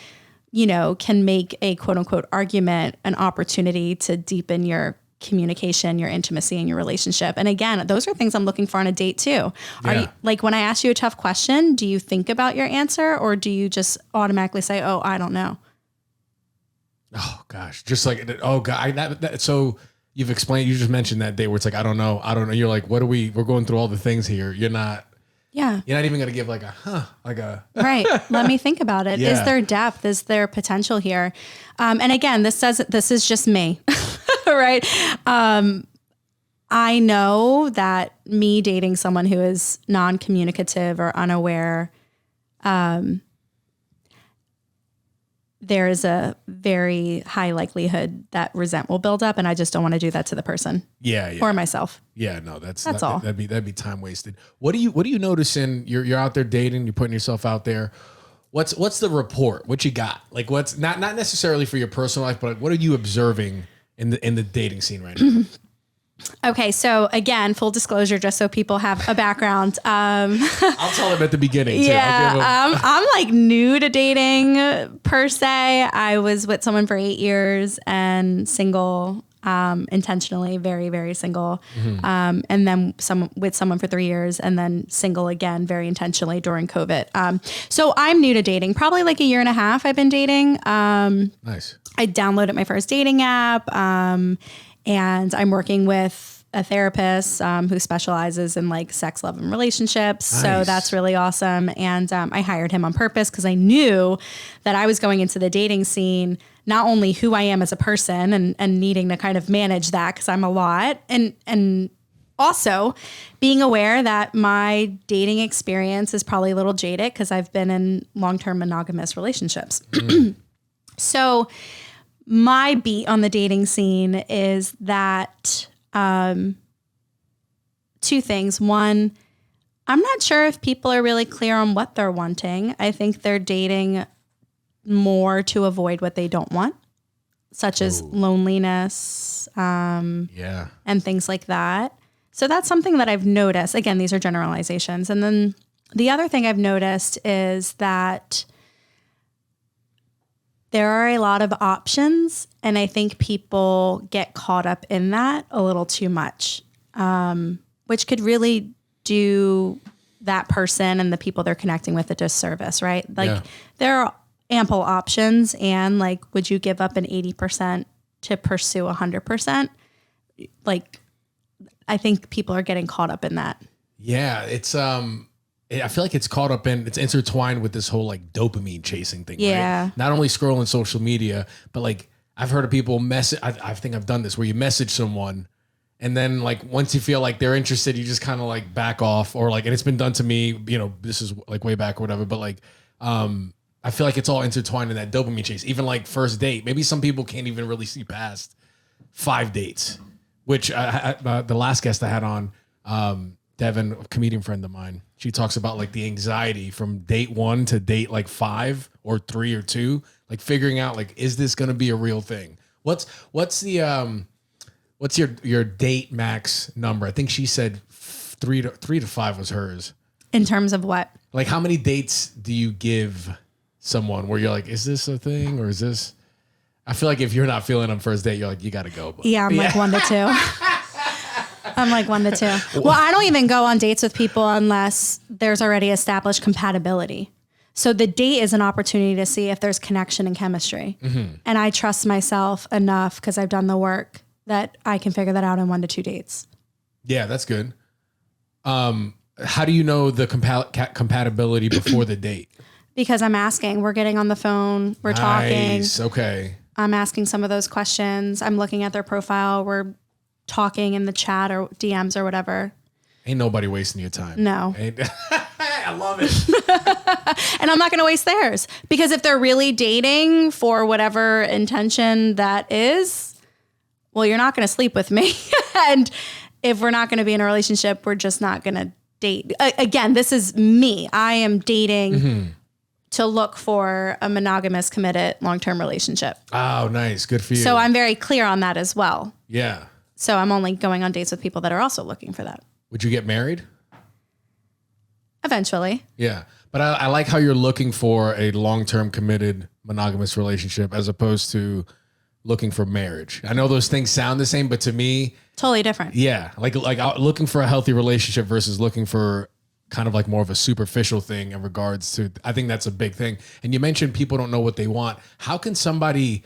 [SPEAKER 3] can make a quote unquote argument an opportunity to deepen your communication, your intimacy, and your relationship. And again, those are things I'm looking for on a date too. Are you, like, when I ask you a tough question, do you think about your answer, or do you just automatically say, oh, I don't know?
[SPEAKER 1] Oh gosh. Just like, oh God. So you just mentioned that day where it's like, I don't know. You're like, we're going through all the things here. You're not even going to give like
[SPEAKER 3] right. Let me think about it. Yeah. Is there depth? Is there potential here? And again, this is just me. Right. I know that me dating someone who is non-communicative or unaware, there is a very high likelihood that resentment will build up, and I just don't want to do that to the person. Yeah. Or myself.
[SPEAKER 1] Yeah, no, that's all. That'd be time wasted. What do you notice you're out there dating, you're putting yourself out there. What's the report? What you got? Like, what's not necessarily for your personal life, but like, what are you observing in the dating scene right now?
[SPEAKER 3] Okay, so again, full disclosure, just so people have a background.
[SPEAKER 1] I'll tell them at the beginning.
[SPEAKER 3] Yeah, I'm like new to dating per se. I was with someone for 8 years and single, intentionally, very, very single. Mm-hmm. And then with someone for 3 years and then single again, very intentionally during COVID. So I'm new to dating, probably like a year and a half I've been dating.
[SPEAKER 1] Nice.
[SPEAKER 3] I downloaded my first dating app, and I'm working with a therapist who specializes in like sex, love, and relationships. Nice. So that's really awesome. And I hired him on purpose because I knew that I was going into the dating scene, not only who I am as a person and needing to kind of manage that because I'm a lot, and also being aware that my dating experience is probably a little jaded because I've been in long-term monogamous relationships. So my beat on the dating scene is that two things. One, I'm not sure if people are really clear on what they're wanting. I think they're dating more to avoid what they don't want, such as loneliness, and things like that. So that's something that I've noticed. Again, these are generalizations. And then the other thing I've noticed is that there are a lot of options, and I think people get caught up in that a little too much, which could really do that person and the people they're connecting with a disservice, right? Like there are ample options, and like, would you give up an 80% to pursue 100%? Like, I think people are getting caught up in that.
[SPEAKER 1] Yeah, it's I feel like it's caught up in, it's intertwined with this whole like dopamine chasing thing.
[SPEAKER 3] Yeah.
[SPEAKER 1] Right? Not only scrolling social media, but like I've heard of people message. I think I've done this where you message someone, and then like once you feel like they're interested, you just kind of like back off, or like, and it's been done to me. You know, this is like way back or whatever. But like, I feel like it's all intertwined in that dopamine chase. Even like first date, maybe some people can't even really see past 5 dates. Which the last guest I had on, Devin, a comedian friend of mine, she talks about like the anxiety from date 1 to date like 5 or 3 or 2, like figuring out like, is this going to be a real thing? What's your date max number? I think she said 3 to 5 was hers.
[SPEAKER 3] In terms of what?
[SPEAKER 1] Like how many dates do you give someone where you're like, is this a thing or is this? I feel like if you're not feeling on first date, you're like, you got to go. But,
[SPEAKER 3] yeah, I'm like 1 to 2. I'm like 1 to 2. Well, I don't even go on dates with people unless there's already established compatibility. So the date is an opportunity to see if there's connection and chemistry. Mm-hmm. And I trust myself enough because I've done the work that I can figure that out in 1 to 2 dates.
[SPEAKER 1] Yeah, that's good. How do you know the compatibility before the date?
[SPEAKER 3] Because I'm asking. We're getting on the phone. We're talking.
[SPEAKER 1] Okay.
[SPEAKER 3] I'm asking some of those questions. I'm looking at their profile. We're talking in the chat or DMs or whatever.
[SPEAKER 1] Ain't nobody wasting your time.
[SPEAKER 3] No.
[SPEAKER 1] I love it.
[SPEAKER 3] And I'm not going to waste theirs, because if they're really dating for whatever intention that is, well, you're not going to sleep with me. And if we're not going to be in a relationship, we're just not going to date. Again, this is me. I am dating to look for a monogamous, committed, long-term relationship.
[SPEAKER 1] Oh, nice. Good for you.
[SPEAKER 3] So I'm very clear on that as well.
[SPEAKER 1] Yeah.
[SPEAKER 3] So I'm only going on dates with people that are also looking for that.
[SPEAKER 1] Would you get married?
[SPEAKER 3] Eventually.
[SPEAKER 1] Yeah. But I like how you're looking for a long-term committed monogamous relationship as opposed to looking for marriage. I know those things sound the same, but to me,
[SPEAKER 3] totally different.
[SPEAKER 1] Yeah. Like looking for a healthy relationship versus looking for kind of like more of a superficial thing in regards to, I think that's a big thing. And you mentioned people don't know what they want. How can somebody's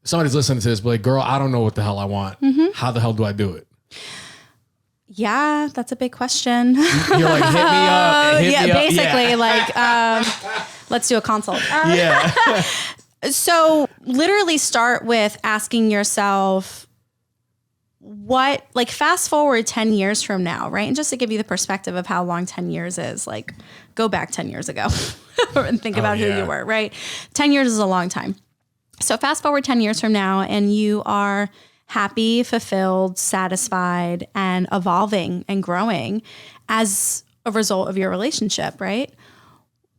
[SPEAKER 1] listening to this, but like, girl, I don't know what the hell I want. Mm-hmm. How the hell do I do it?
[SPEAKER 3] Yeah, that's a big question.
[SPEAKER 1] You're like, hit me up.
[SPEAKER 3] Yeah, basically, like, let's do a consult.
[SPEAKER 1] Yeah.
[SPEAKER 3] So literally start with asking yourself, what, like, fast forward 10 years from now, right? And just to give you the perspective of how long 10 years is, like, go back 10 years ago and think about who you were, right? 10 years is a long time. So fast forward 10 years from now, and you are happy, fulfilled, satisfied, and evolving and growing as a result of your relationship, right?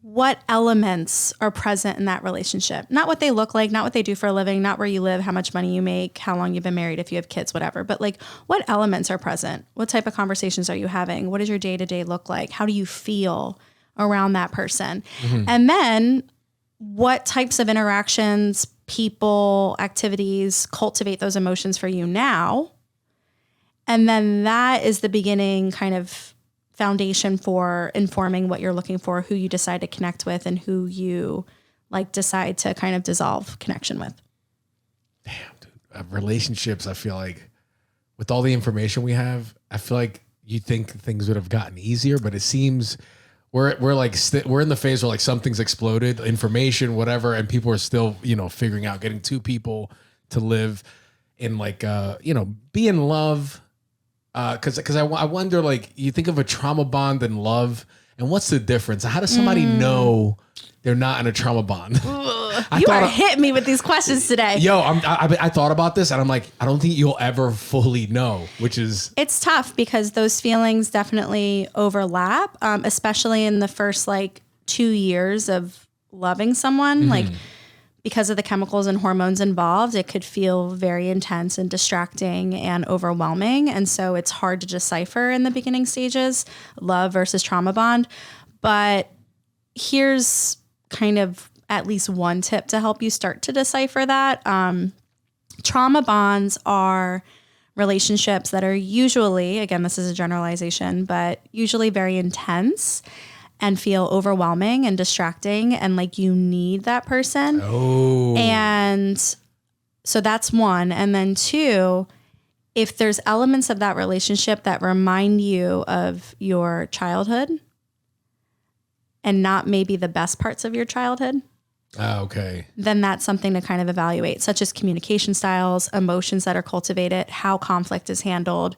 [SPEAKER 3] What elements are present in that relationship? Not what they look like, not what they do for a living, not where you live, how much money you make, how long you've been married, if you have kids, whatever. But like, what elements are present? What type of conversations are you having? What does your day-to-day look like? How do you feel around that person? Mm-hmm. And then what types of interactions, people, activities cultivate those emotions for you now? And then that is the beginning kind of foundation for informing what you're looking for, who you decide to connect with, and who you like decide to kind of dissolve connection with.
[SPEAKER 1] Damn, dude. Relationships, I feel like with all the information we have, I feel like you think things would have gotten easier, but it seems we're like we're in the phase where like something's exploded, information, whatever, and people are still, figuring out getting two people to live in like be in love. Because I wonder, like, you think of a trauma bond and love, and what's the difference? How does somebody know they're not in a trauma bond?
[SPEAKER 3] You are hitting me with these questions today.
[SPEAKER 1] Yo, I thought about this, and I'm like, I don't think you'll ever fully know, which is...
[SPEAKER 3] It's tough because those feelings definitely overlap, especially in the first, like, 2 years of loving someone. Like, because of the chemicals and hormones involved, it could feel very intense and distracting and overwhelming. And so it's hard to decipher in the beginning stages, love versus trauma bond. But here's kind of at least one tip to help you start to decipher that. Trauma bonds are relationships that are usually, again, this is a generalization, but usually very intense and feel overwhelming and distracting and like you need that person.
[SPEAKER 1] Oh.
[SPEAKER 3] And so that's one. And then two, if there's elements of that relationship that remind you of your childhood and not maybe the best parts of your childhood,
[SPEAKER 1] Okay.
[SPEAKER 3] then that's something to kind of evaluate, such as communication styles, emotions that are cultivated, how conflict is handled,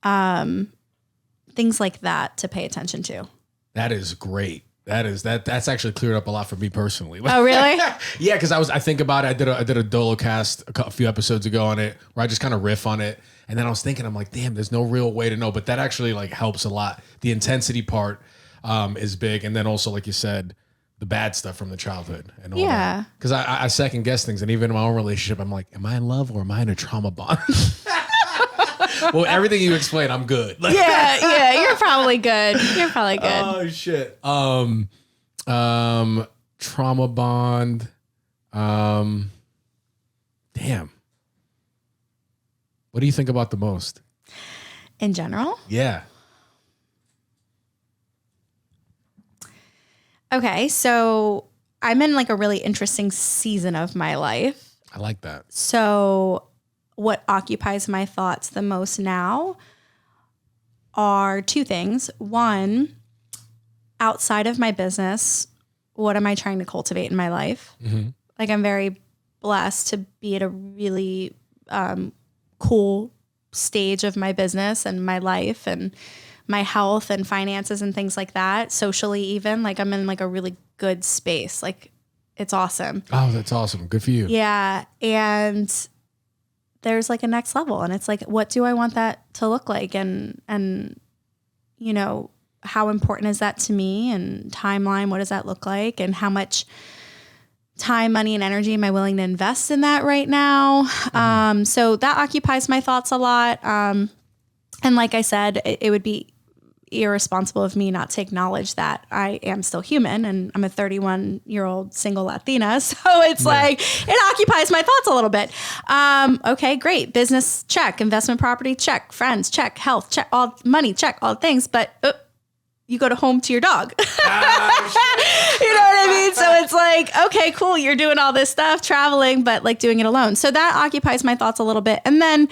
[SPEAKER 3] things like that to pay attention to.
[SPEAKER 1] That is great. That's actually cleared up a lot for me personally.
[SPEAKER 3] Oh, really?
[SPEAKER 1] Yeah, because I think about it. I did a Dolo cast a few episodes ago on it where I just kind of riff on it, and then I was thinking, I'm like, damn, there's no real way to know, but that actually like helps a lot. The intensity part is big, and then also like you said, the bad stuff from the childhood and all that. Because I second guess things, and even in my own relationship, I'm like, am I in love or am I in a trauma bond? Well, everything you explain, I'm good.
[SPEAKER 3] Yeah, you're probably good.
[SPEAKER 1] Oh shit. Trauma bond. Damn. What do you think about the most?
[SPEAKER 3] In general?
[SPEAKER 1] Yeah.
[SPEAKER 3] Okay, so I'm in like a really interesting season of my life.
[SPEAKER 1] I like that.
[SPEAKER 3] So what occupies my thoughts the most now are two things. One, outside of my business, what am I trying to cultivate in my life? Mm-hmm. Like I'm very blessed to be at a really cool stage of my business and my life and my health and finances and things like that. Socially even, like I'm in like a really good space. Like it's awesome.
[SPEAKER 1] Oh, that's awesome. Good for you.
[SPEAKER 3] Yeah. And there's like a next level, and it's like, what do I want that to look like? And, you know, how important is that to me, and timeline? What does that look like? And how much time, money, and energy am I willing to invest in that right now? Mm-hmm. So that occupies my thoughts a lot. And like I said, it would be irresponsible of me not to acknowledge that I am still human, and I'm a 31-year-old single Latina. So it's like, it occupies my thoughts a little bit. Okay, great. Business, check. Investment property, check. Friends, check. Health, check. All money, check. All things. But you go to home to your dog. You know what I mean? So it's like, okay, cool. You're doing all this stuff, traveling, but like doing it alone. So that occupies my thoughts a little bit. And then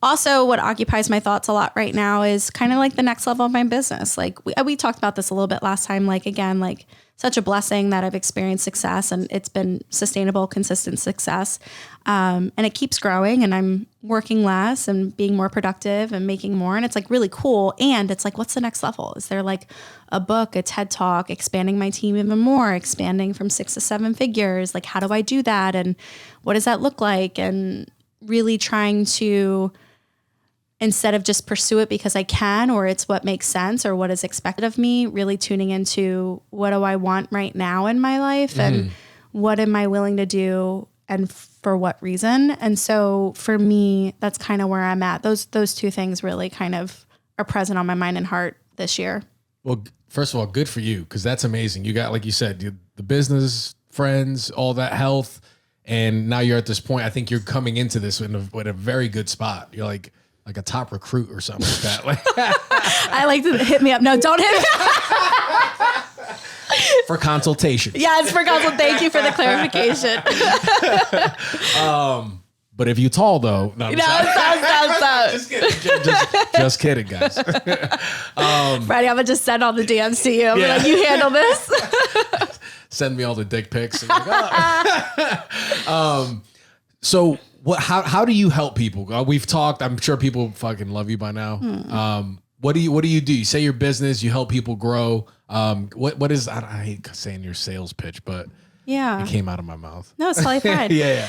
[SPEAKER 3] also what occupies my thoughts a lot right now is kind of like the next level of my business. Like we talked about this a little bit last time, like again, like such a blessing that I've experienced success, and it's been sustainable, consistent success. And it keeps growing, and I'm working less and being more productive and making more. And it's like really cool. And it's like, what's the next level? Is there like a book, a TED Talk, expanding my team even more, expanding from 6 to 7 figures? Like, how do I do that? And what does that look like? And really trying to, instead of just pursue it because I can, or it's what makes sense or what is expected of me, really tuning into what do I want right now in my life, and what am I willing to do and for what reason. And so for me, that's kind of where I'm at. Those two things really kind of are present on my mind and heart this year. Well,
[SPEAKER 1] First of all, good for you, because that's amazing. You got, like you said, the business, friends, all that, health, and now you're at this point. I think you're coming into this in a very good spot. You're like a top recruit or something like that. Like,
[SPEAKER 3] I like to hit me up. No, don't hit me
[SPEAKER 1] for consultation.
[SPEAKER 3] Yeah, it's for consult. Thank you for the clarification.
[SPEAKER 1] But if you tall though, no.
[SPEAKER 3] Just
[SPEAKER 1] kidding. Just kidding, guys.
[SPEAKER 3] Freddie, I'm gonna just send all the DMs to you. I'm like, you handle this.
[SPEAKER 1] Send me all the dick pics. And so what? How do you help people? We've talked. I'm sure people fucking love you by now. What do you do? You say your business. You help people grow. What is? I hate saying your sales pitch, but it came out of my mouth.
[SPEAKER 3] No, it's totally fine.
[SPEAKER 1] Yeah.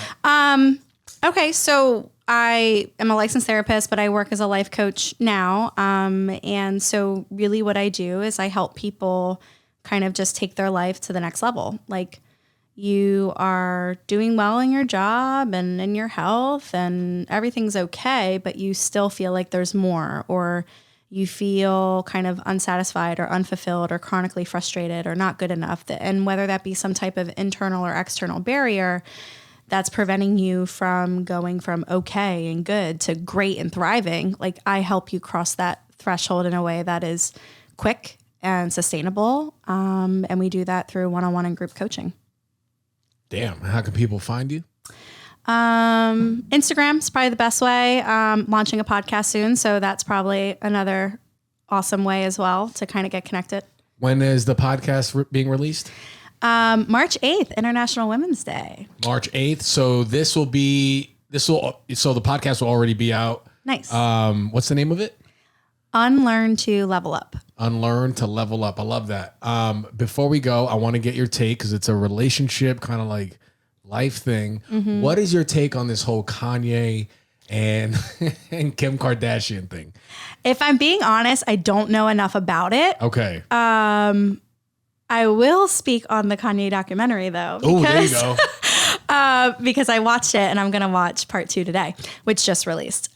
[SPEAKER 3] Okay, so I am a licensed therapist, but I work as a life coach now. And so really what I do is I help people kind of just take their life to the next level. Like you are doing well in your job and in your health and everything's okay, but you still feel like there's more, or you feel kind of unsatisfied or unfulfilled or chronically frustrated or not good enough. And whether that be some type of internal or external barrier that's preventing you from going from okay and good to great and thriving, like I help you cross that threshold in a way that is quick and sustainable. And we do that through one-on-one and group coaching.
[SPEAKER 1] Damn. How can people find you?
[SPEAKER 3] Instagram is probably the best way. Launching a podcast soon. So that's probably another awesome way as well to kind of get connected.
[SPEAKER 1] When is the podcast being released?
[SPEAKER 3] March 8th, International Women's Day.
[SPEAKER 1] March 8th. So so the podcast will already be out.
[SPEAKER 3] Nice.
[SPEAKER 1] What's the name of it?
[SPEAKER 3] Unlearn to Level Up.
[SPEAKER 1] Unlearn to Level Up. I love that. Before we go, I want to get your take because it's a relationship kind of like life thing. Mm-hmm. What is your take on this whole Kanye and Kim Kardashian thing?
[SPEAKER 3] If I'm being honest, I don't know enough about it.
[SPEAKER 1] Okay.
[SPEAKER 3] I will speak on the Kanye documentary though.
[SPEAKER 1] Oh, there you go.
[SPEAKER 3] Because I watched it and I'm going to watch part 2 today, which just released.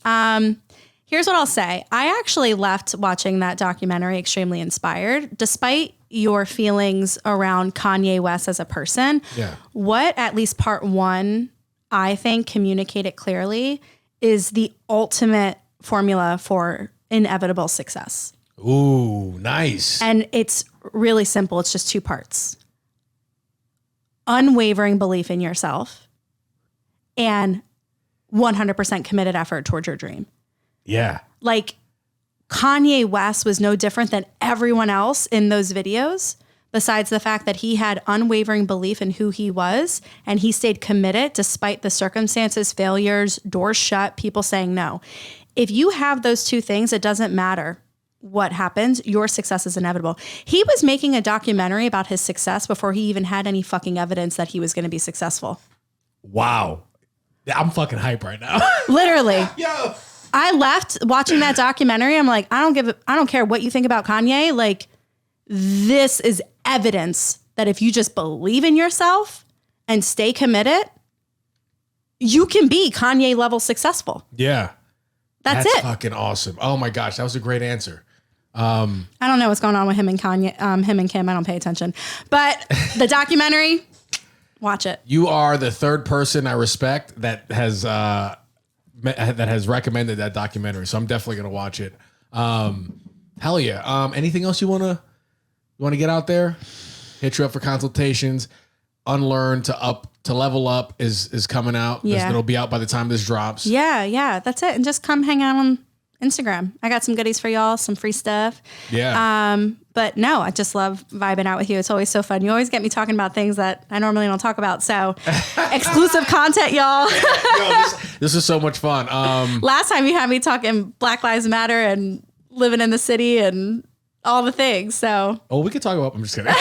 [SPEAKER 3] Here's what I'll say. I actually left watching that documentary extremely inspired, despite your feelings around Kanye West as a person.
[SPEAKER 1] Yeah.
[SPEAKER 3] What at least part 1, I think, communicated clearly is the ultimate formula for inevitable success.
[SPEAKER 1] Ooh, nice.
[SPEAKER 3] And it's really simple. It's just 2 parts. Unwavering belief in yourself and 100% committed effort towards your dream.
[SPEAKER 1] Yeah.
[SPEAKER 3] Like Kanye West was no different than everyone else in those videos, besides the fact that he had unwavering belief in who he was and he stayed committed despite the circumstances, failures, doors shut, people saying no. If you have those 2 things, it doesn't matter what happens, your success is inevitable. He was making a documentary about his success before he even had any fucking evidence that he was going to be successful.
[SPEAKER 1] Wow. I'm fucking hype right now.
[SPEAKER 3] Literally.
[SPEAKER 1] Yo.
[SPEAKER 3] I left watching that documentary. I'm like, I don't care what you think about Kanye. Like, this is evidence that if you just believe in yourself and stay committed, you can be Kanye level successful.
[SPEAKER 1] Yeah.
[SPEAKER 3] That's it.
[SPEAKER 1] Fucking awesome. Oh my gosh. That was a great answer.
[SPEAKER 3] I don't know what's going on with him and Kanye, him and Kim. I don't pay attention, but the documentary, watch it.
[SPEAKER 1] You are the 3rd person I respect that has recommended that documentary. So I'm definitely going to watch it. Hell yeah. Anything else you want to get out there? Hit you up for consultations. Unlearn to Level Up is coming out.
[SPEAKER 3] Yeah.
[SPEAKER 1] It'll be out by the time this drops.
[SPEAKER 3] Yeah. That's it. And just come hang out on Instagram. I got some goodies for y'all, some free stuff.
[SPEAKER 1] Yeah.
[SPEAKER 3] But no, I just love vibing out with you. It's always so fun. You always get me talking about things that I normally don't talk about. So exclusive content, y'all.
[SPEAKER 1] Yo, this is so much fun.
[SPEAKER 3] Last time you had me talking Black Lives Matter and living in the city and all the things. So,
[SPEAKER 1] we could talk about, I'm just kidding.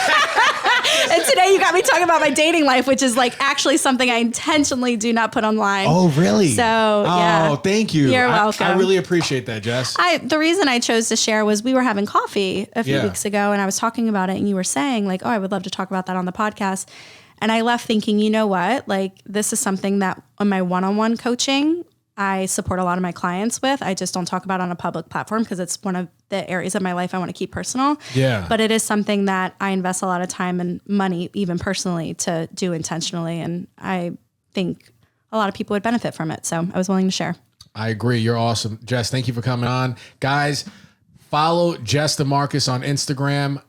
[SPEAKER 3] And today you got me talking about my dating life, which is like actually something I intentionally do not put online.
[SPEAKER 1] Oh, really?
[SPEAKER 3] So, yeah.
[SPEAKER 1] Oh, thank you.
[SPEAKER 3] You're welcome.
[SPEAKER 1] I really appreciate that, Jess.
[SPEAKER 3] The reason I chose to share was we were having coffee a few weeks ago and I was talking about it and you were saying like, oh, I would love to talk about that on the podcast. And I left thinking, you know what? Like, this is something that on my one-on-one coaching, I support a lot of my clients with. I just don't talk about on a public platform because it's one of the areas of my life I want to keep personal.
[SPEAKER 1] Yeah.
[SPEAKER 3] But it is something that I invest a lot of time and money, even personally, to do intentionally. And I think a lot of people would benefit from it. So I was willing to share.
[SPEAKER 1] I agree. You're awesome. Jess, thank you for coming on. Guys, follow Jess DeMarchis on Instagram.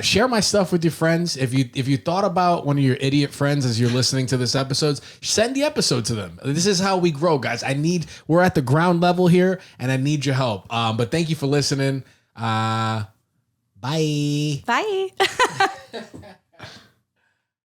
[SPEAKER 1] Share my stuff with your friends. If you thought about one of your idiot friends as you're listening to this episode, send the episode to them. This is how we grow, guys. We're at the ground level here and I need your help. But thank you for listening. Bye.
[SPEAKER 3] Bye.